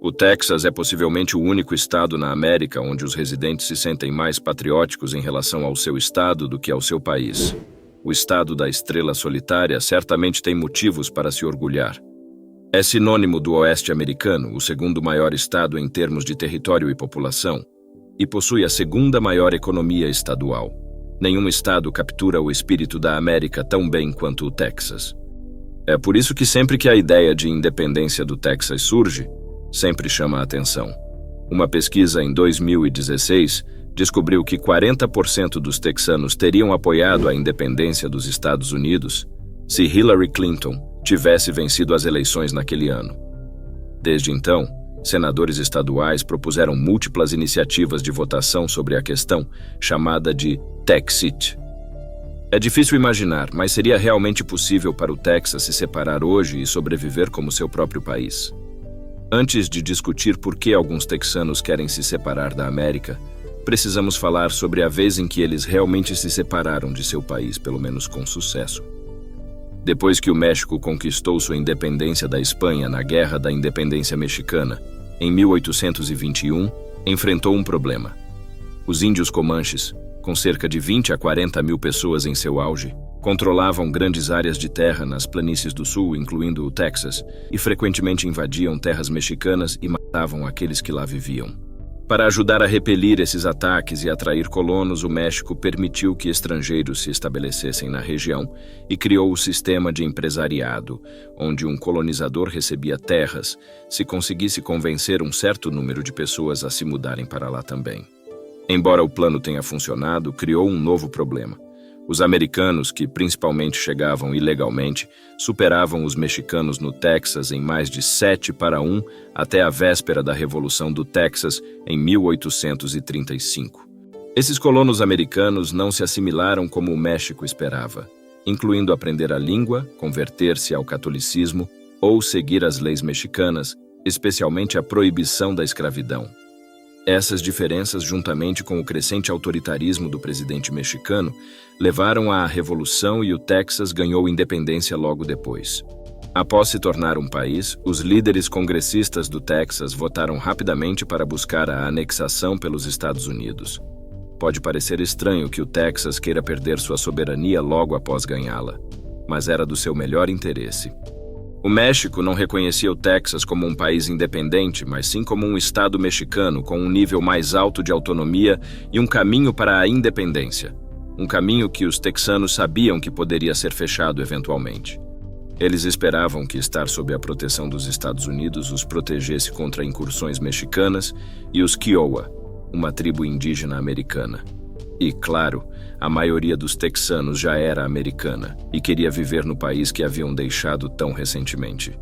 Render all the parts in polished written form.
O Texas é possivelmente o único estado na América onde os residentes se sentem mais patrióticos em relação ao seu estado do que ao seu país. O estado da estrela solitária certamente tem motivos para se orgulhar. É sinônimo do oeste americano, o segundo maior estado em termos de território e população, e possui a segunda maior economia estadual. Nenhum estado captura o espírito da América tão bem quanto o Texas. É por isso que sempre que a ideia de independência do Texas surge, sempre chama a atenção. Uma pesquisa em 2016 descobriu que 40% dos texanos teriam apoiado a independência dos Estados Unidos se Hillary Clinton tivesse vencido as eleições naquele ano. Desde então, senadores estaduais propuseram múltiplas iniciativas de votação sobre a questão, chamada de Texit. É difícil imaginar, mas seria realmente possível para o Texas se separar hoje e sobreviver como seu próprio país. Antes de discutir por que alguns texanos querem se separar da América, precisamos falar sobre a vez em que eles realmente se separaram de seu país, pelo menos com sucesso. Depois que o México conquistou sua independência da Espanha na Guerra da Independência Mexicana, em 1821, enfrentou um problema. Os índios comanches, com cerca de 20 a 40 mil pessoas em seu auge, controlavam grandes áreas de terra nas planícies do sul, incluindo o Texas, e frequentemente invadiam terras mexicanas e matavam aqueles que lá viviam. Para ajudar a repelir esses ataques e atrair colonos, o México permitiu que estrangeiros se estabelecessem na região e criou o sistema de empresariado, onde um colonizador recebia terras se conseguisse convencer um certo número de pessoas a se mudarem para lá também. Embora o plano tenha funcionado, criou um novo problema. Os americanos, que principalmente chegavam ilegalmente, superavam os mexicanos no Texas em mais de 7-1 até a véspera da Revolução do Texas, em 1835. Esses colonos americanos não se assimilaram como o México esperava, incluindo aprender a língua, converter-se ao catolicismo ou seguir as leis mexicanas, especialmente a proibição da escravidão. Essas diferenças, juntamente com o crescente autoritarismo do presidente mexicano, levaram à Revolução e o Texas ganhou independência logo depois. Após se tornar um país, os líderes congressistas do Texas votaram rapidamente para buscar a anexação pelos Estados Unidos. Pode parecer estranho que o Texas queira perder sua soberania logo após ganhá-la, mas era do seu melhor interesse. O México não reconhecia o Texas como um país independente, mas sim como um estado mexicano com um nível mais alto de autonomia e um caminho para a independência. Um caminho que os texanos sabiam que poderia ser fechado eventualmente. Eles esperavam que estar sob a proteção dos Estados Unidos os protegesse contra incursões mexicanas e os Kiowa, uma tribo indígena americana. E, claro, a maioria dos texanos já era americana e queria viver no país que haviam deixado tão recentemente.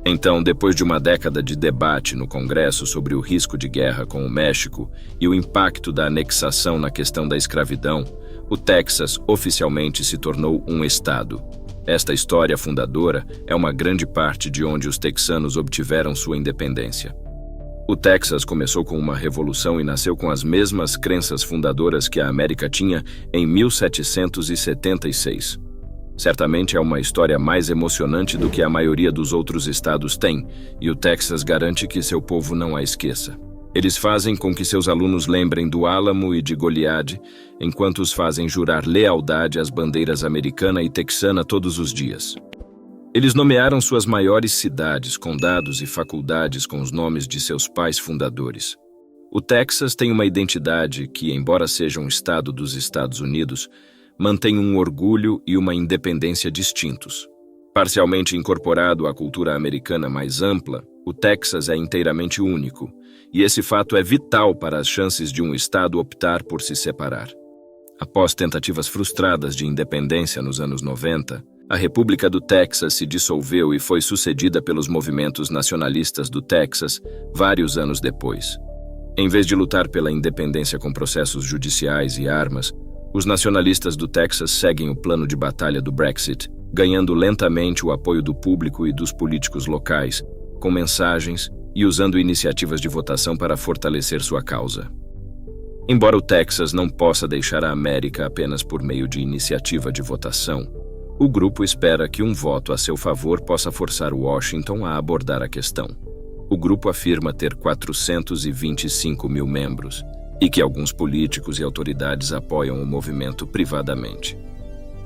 Então, depois de uma década de debate no Congresso sobre o risco de guerra com o México e o impacto da anexação na questão da escravidão, o Texas oficialmente se tornou um estado. Esta história fundadora é uma grande parte de onde os texanos obtiveram sua independência. O Texas começou com uma revolução e nasceu com as mesmas crenças fundadoras que a América tinha em 1776. Certamente é uma história mais emocionante do que a maioria dos outros estados tem, e o Texas garante que seu povo não a esqueça. Eles fazem com que seus alunos lembrem do Álamo e de Goliade, enquanto os fazem jurar lealdade às bandeiras americana e texana todos os dias. Eles nomearam suas maiores cidades, condados e faculdades com os nomes de seus pais fundadores. O Texas tem uma identidade que, embora seja um estado dos Estados Unidos, mantém um orgulho e uma independência distintos. Parcialmente incorporado à cultura americana mais ampla, o Texas é inteiramente único, e esse fato é vital para as chances de um estado optar por se separar. Após tentativas frustradas de independência nos anos 90, a República do Texas se dissolveu e foi sucedida pelos movimentos nacionalistas do Texas vários anos depois. Em vez de lutar pela independência com processos judiciais e armas, os nacionalistas do Texas seguem o plano de batalha do Brexit, ganhando lentamente o apoio do público e dos políticos locais, com mensagens e usando iniciativas de votação para fortalecer sua causa. Embora o Texas não possa deixar a América apenas por meio de iniciativa de votação, o grupo espera que um voto a seu favor possa forçar Washington a abordar a questão. O grupo afirma ter 425 mil membros e que alguns políticos e autoridades apoiam o movimento privadamente.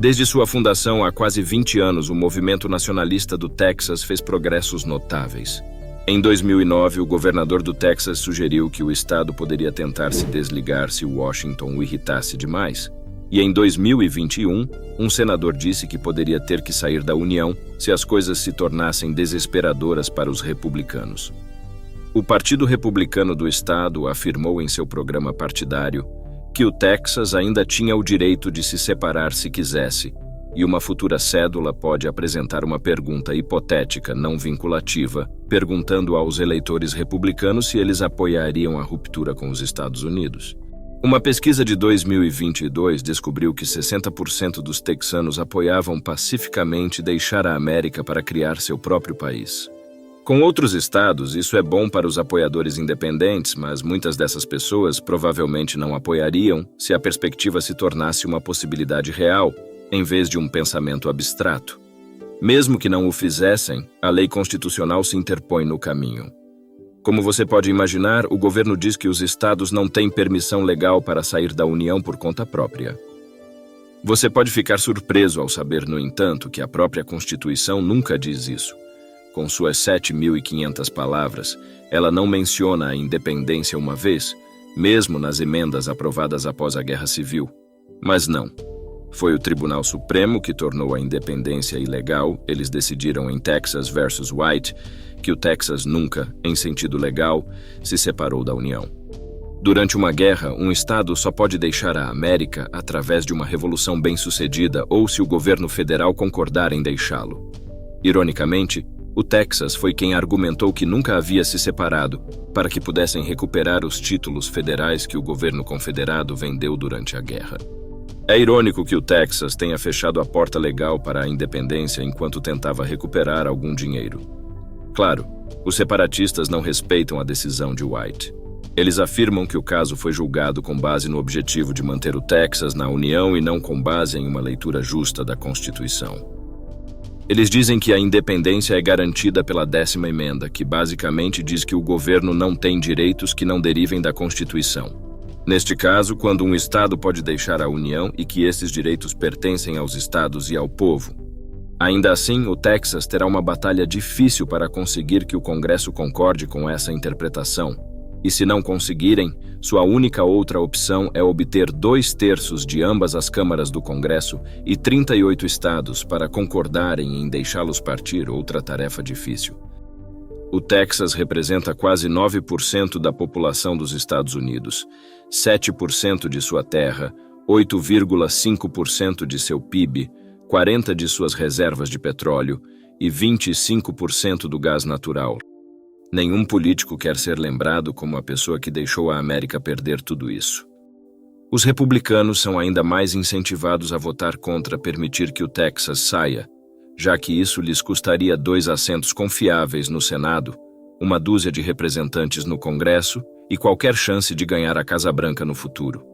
Desde sua fundação há quase 20 anos, o movimento nacionalista do Texas fez progressos notáveis. Em 2009, o governador do Texas sugeriu que o estado poderia tentar se desligar se Washington o irritasse demais. E em 2021, um senador disse que poderia ter que sair da União se as coisas se tornassem desesperadoras para os republicanos. O Partido Republicano do estado afirmou em seu programa partidário que o Texas ainda tinha o direito de se separar se quisesse, e uma futura cédula pode apresentar uma pergunta hipotética não vinculativa, perguntando aos eleitores republicanos se eles apoiariam a ruptura com os Estados Unidos. Uma pesquisa de 2022 descobriu que 60% dos texanos apoiavam pacificamente deixar a América para criar seu próprio país. Com outros estados, isso é bom para os apoiadores independentes, mas muitas dessas pessoas provavelmente não apoiariam se a perspectiva se tornasse uma possibilidade real, em vez de um pensamento abstrato. Mesmo que não o fizessem, a lei constitucional se interpõe no caminho. Como você pode imaginar, o governo diz que os estados não têm permissão legal para sair da União por conta própria. Você pode ficar surpreso ao saber, no entanto, que a própria Constituição nunca diz isso. Com suas 7.500 palavras, ela não menciona a independência uma vez, mesmo nas emendas aprovadas após a Guerra Civil. Mas não. Foi o Tribunal Supremo que tornou a independência ilegal. Eles decidiram em Texas versus White que o Texas nunca, em sentido legal, se separou da União. Durante uma guerra, um estado só pode deixar a América através de uma revolução bem-sucedida ou se o governo federal concordar em deixá-lo. Ironicamente, o Texas foi quem argumentou que nunca havia se separado para que pudessem recuperar os títulos federais que o governo confederado vendeu durante a guerra. É irônico que o Texas tenha fechado a porta legal para a independência enquanto tentava recuperar algum dinheiro. Claro, os separatistas não respeitam a decisão de White. Eles afirmam que o caso foi julgado com base no objetivo de manter o Texas na União e não com base em uma leitura justa da Constituição. Eles dizem que a independência é garantida pela 10ª emenda, que basicamente diz que o governo não tem direitos que não derivem da Constituição. Neste caso, quando um estado pode deixar a União e que esses direitos pertencem aos estados e ao povo. Ainda assim, o Texas terá uma batalha difícil para conseguir que o Congresso concorde com essa interpretação. E se não conseguirem, sua única outra opção é obter 2/3 de ambas as câmaras do Congresso e 38 estados para concordarem em deixá-los partir, outra tarefa difícil. O Texas representa quase 9% da população dos Estados Unidos, 7% de sua terra, 8,5% de seu PIB, 40% de suas reservas de petróleo e 25% do gás natural. Nenhum político quer ser lembrado como a pessoa que deixou a América perder tudo isso. Os republicanos são ainda mais incentivados a votar contra permitir que o Texas saia, já que isso lhes custaria 2 assentos confiáveis no Senado, uma dúzia de representantes no Congresso e qualquer chance de ganhar a Casa Branca no futuro.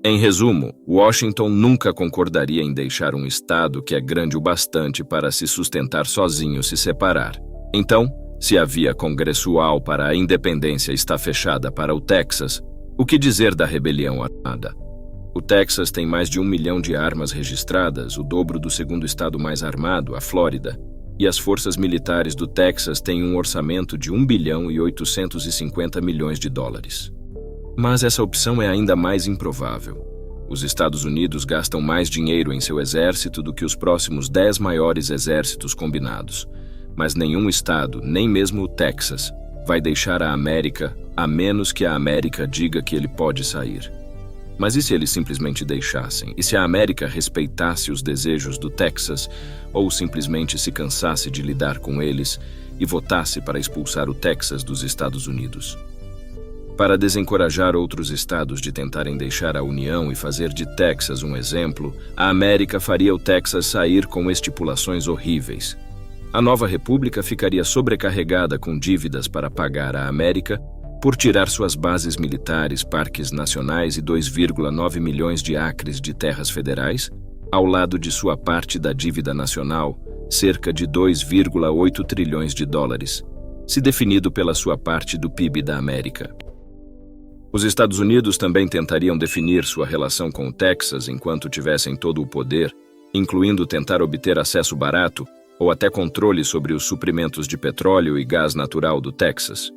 Em resumo, Washington nunca concordaria em deixar um estado que é grande o bastante para se sustentar sozinho se separar. Então, se a via congressual para a independência está fechada para o Texas, o que dizer da rebelião armada? O Texas tem mais de 1 milhão de armas registradas, o dobro do segundo estado mais armado, a Flórida, e as forças militares do Texas têm um orçamento de 1 bilhão e 850 milhões de dólares. Mas essa opção é ainda mais improvável. Os Estados Unidos gastam mais dinheiro em seu exército do que os próximos 10 maiores exércitos combinados. Mas nenhum estado, nem mesmo o Texas, vai deixar a América a menos que a América diga que ele pode sair. Mas e se eles simplesmente deixassem? E se a América respeitasse os desejos do Texas ou simplesmente se cansasse de lidar com eles e votasse para expulsar o Texas dos Estados Unidos? Para desencorajar outros estados de tentarem deixar a União e fazer de Texas um exemplo, a América faria o Texas sair com estipulações horríveis. A nova república ficaria sobrecarregada com dívidas para pagar à América por tirar suas bases militares, parques nacionais e 2,9 milhões de acres de terras federais, ao lado de sua parte da dívida nacional, cerca de 2,8 trilhões de dólares, se definido pela sua parte do PIB da América. Os Estados Unidos também tentariam definir sua relação com o Texas enquanto tivessem todo o poder, incluindo tentar obter acesso barato ou até controle sobre os suprimentos de petróleo e gás natural do Texas.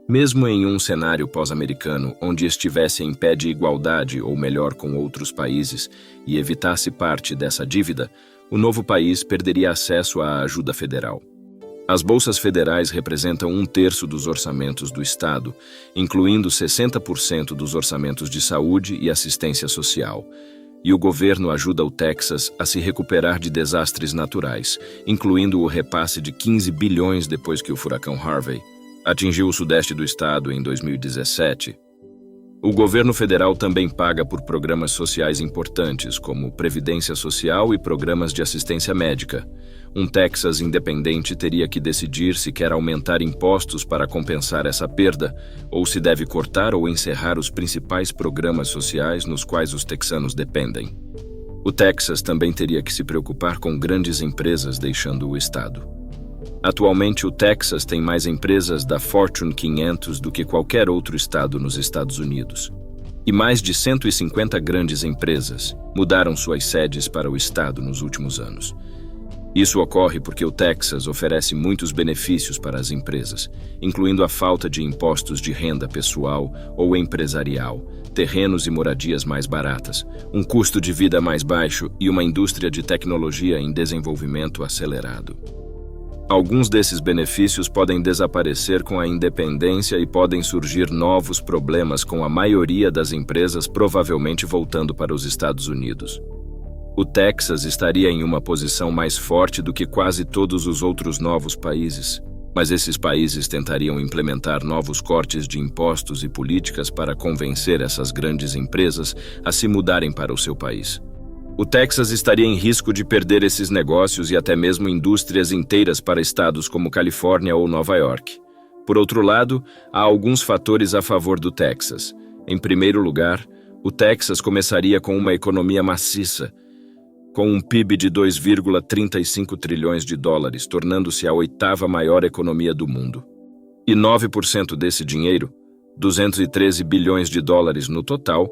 Mesmo em um cenário pós-americano onde estivesse em pé de igualdade ou melhor com outros países e evitasse parte dessa dívida, o novo país perderia acesso à ajuda federal. As bolsas federais representam 1/3 dos orçamentos do Estado, incluindo 60% dos orçamentos de saúde e assistência social. E o governo ajuda o Texas a se recuperar de desastres naturais, incluindo o repasse de 15 bilhões depois que o furacão Harvey atingiu o sudeste do estado em 2017. O governo federal também paga por programas sociais importantes, como Previdência Social e programas de assistência médica. Um Texas independente teria que decidir se quer aumentar impostos para compensar essa perda, ou se deve cortar ou encerrar os principais programas sociais nos quais os texanos dependem. O Texas também teria que se preocupar com grandes empresas deixando o estado. Atualmente, o Texas tem mais empresas da Fortune 500 do que qualquer outro estado nos Estados Unidos. E mais de 150 grandes empresas mudaram suas sedes para o estado nos últimos anos. Isso ocorre porque o Texas oferece muitos benefícios para as empresas, incluindo a falta de impostos de renda pessoal ou empresarial, terrenos e moradias mais baratas, um custo de vida mais baixo e uma indústria de tecnologia em desenvolvimento acelerado. Alguns desses benefícios podem desaparecer com a independência e podem surgir novos problemas com a maioria das empresas provavelmente voltando para os Estados Unidos. O Texas estaria em uma posição mais forte do que quase todos os outros novos países, mas esses países tentariam implementar novos cortes de impostos e políticas para convencer essas grandes empresas a se mudarem para o seu país. O Texas estaria em risco de perder esses negócios e até mesmo indústrias inteiras para estados como Califórnia ou Nova York. Por outro lado, há alguns fatores a favor do Texas. Em primeiro lugar, o Texas começaria com uma economia maciça, com um PIB de 2,35 trilhões de dólares, tornando-se a 8ª maior economia do mundo. E 9% desse dinheiro, 213 bilhões de dólares no total,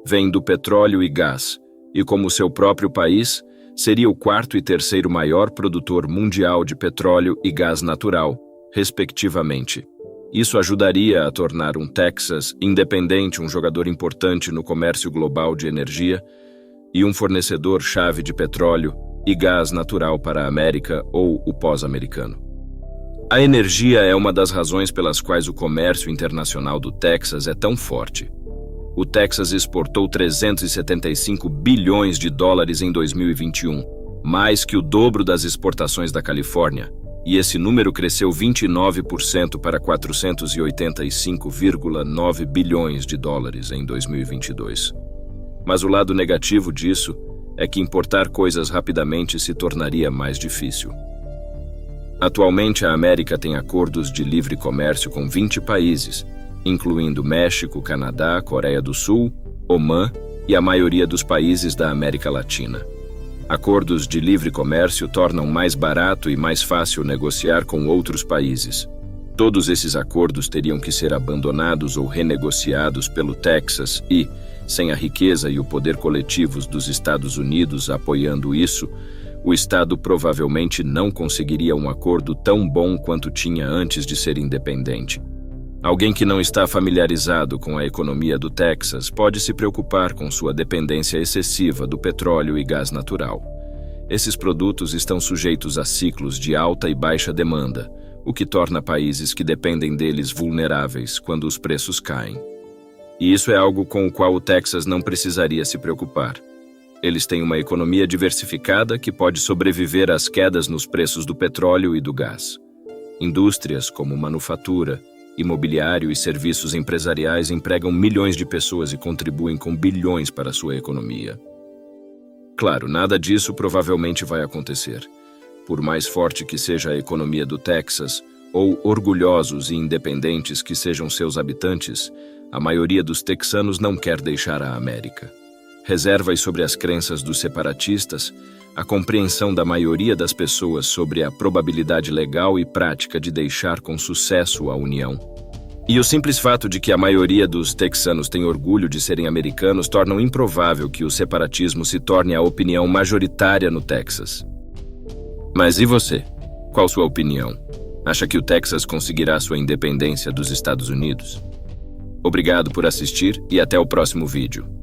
vem do petróleo e gás, e como seu próprio país, seria o 4º e 3º maior produtor mundial de petróleo e gás natural, respectivamente. Isso ajudaria a tornar um Texas independente um jogador importante no comércio global de energia e um fornecedor-chave de petróleo e gás natural para a América ou o pós-americano. A energia é uma das razões pelas quais o comércio internacional do Texas é tão forte. O Texas exportou 375 bilhões de dólares em 2021, mais que o dobro das exportações da Califórnia, e esse número cresceu 29% para 485,9 bilhões de dólares em 2022. Mas o lado negativo disso é que importar coisas rapidamente se tornaria mais difícil. Atualmente, a América tem acordos de livre comércio com 20 países, incluindo México, Canadá, Coreia do Sul, Omã e a maioria dos países da América Latina. Acordos de livre comércio tornam mais barato e mais fácil negociar com outros países. Todos esses acordos teriam que ser abandonados ou renegociados pelo Texas e, sem a riqueza e o poder coletivos dos Estados Unidos apoiando isso, o Estado provavelmente não conseguiria um acordo tão bom quanto tinha antes de ser independente. Alguém que não está familiarizado com a economia do Texas pode se preocupar com sua dependência excessiva do petróleo e gás natural. Esses produtos estão sujeitos a ciclos de alta e baixa demanda, o que torna países que dependem deles vulneráveis quando os preços caem. E isso é algo com o qual o Texas não precisaria se preocupar. Eles têm uma economia diversificada que pode sobreviver às quedas nos preços do petróleo e do gás. Indústrias como manufatura, imobiliário e serviços empresariais empregam milhões de pessoas e contribuem com bilhões para a sua economia. Claro, nada disso provavelmente vai acontecer. Por mais forte que seja a economia do Texas, ou orgulhosos e independentes que sejam seus habitantes, a maioria dos texanos não quer deixar a América. reservas sobre as crenças dos separatistas, a compreensão da maioria das pessoas sobre a probabilidade legal e prática de deixar com sucesso a União, e o simples fato de que a maioria dos texanos tem orgulho de serem americanos tornam improvável que o separatismo se torne a opinião majoritária no Texas. Mas e você? Qual sua opinião? Acha que o Texas conseguirá sua independência dos Estados Unidos? Obrigado por assistir e até o próximo vídeo.